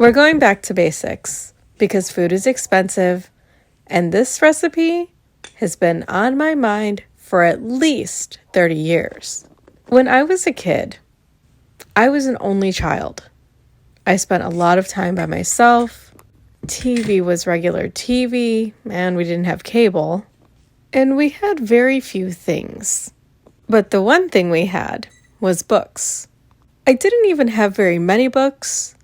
We're going back to basics because food is expensive, and this recipe has been on my mind for at least 30 years. When I was a kid, I was an only child. I spent a lot of time by myself. TV was regular TV, and we didn't have cable. And we had very few things. But the one thing we had was books. I didn't even have very many books,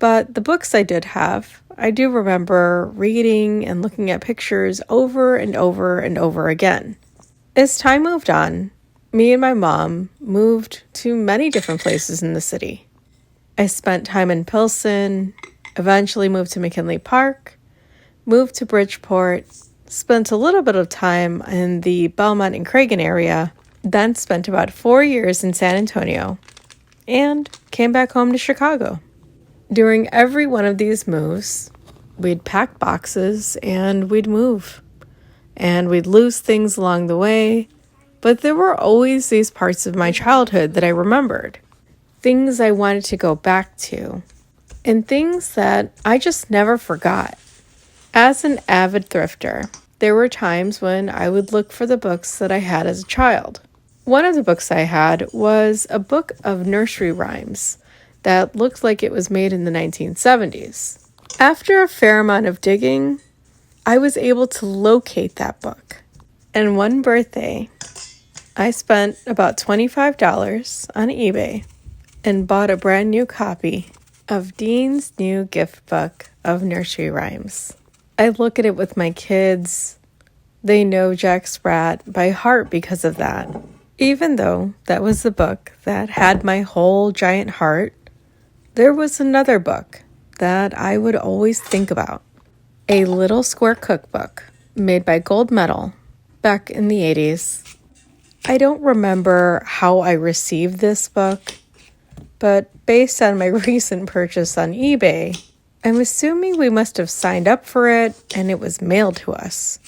but the books I did have, I do remember reading and looking at pictures over and over and over again. As time moved on, me and my mom moved to many different places in the city. I spent time in Pilsen, eventually moved to McKinley Park, moved to Bridgeport, spent a little bit of time in the Belmont and Cragen area, then spent about 4 years in San Antonio, and came back home to Chicago. During every one of these moves, we'd pack boxes and we'd move. And we'd lose things along the way, but there were always these parts of my childhood that I remembered. Things I wanted to go back to, and things that I just never forgot. As an avid thrifter, there were times when I would look for the books that I had as a child. One of the books I had was a book of nursery rhymes that looked like it was made in the 1970s. After a fair amount of digging, I was able to locate that book. And one birthday, I spent about $25 on eBay and bought a brand new copy of Dean's new gift book of nursery rhymes. I look at it with my kids. They know Jack Sprat by heart because of that. Even though that was the book that had my whole giant heart, there was another book that I would always think about. A little square cookbook made by Gold Medal back in the 80s. I don't remember how I received this book, but based on my recent purchase on eBay, I'm assuming we must have signed up for it and it was mailed to us.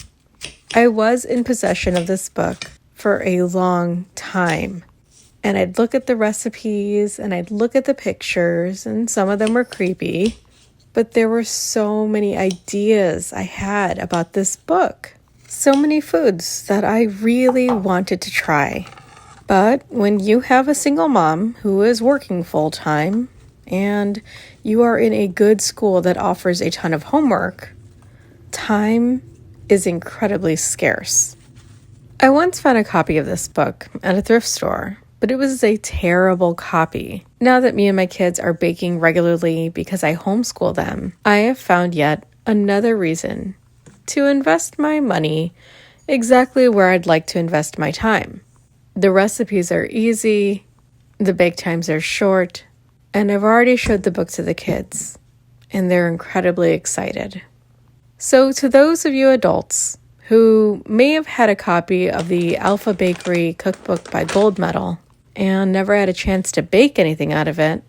I was in possession of this book for a long time, and I'd look at the recipes and I'd look at the pictures, and some of them were creepy. But there were so many ideas I had about this book. So many foods that I really wanted to try. But when you have a single mom who is working full-time and you are in a good school that offers a ton of homework, time is incredibly scarce. I once found a copy of this book at a thrift store, but it was a terrible copy. Now that me and my kids are baking regularly because I homeschool them, I have found yet another reason to invest my money exactly where I'd like to invest my time. The recipes are easy, the bake times are short, and I've already showed the book to the kids, and they're incredibly excited. So to those of you adults who may have had a copy of the Alpha Bakery Cookbook by Gold Medal and never had a chance to bake anything out of it,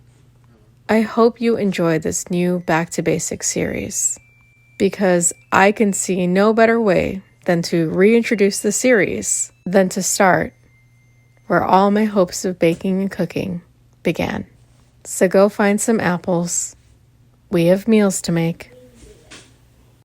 I hope you enjoy this new Back to Basics series, because I can see no better way than to reintroduce the series than to start where all my hopes of baking and cooking began. So go find some apples. We have meals to make.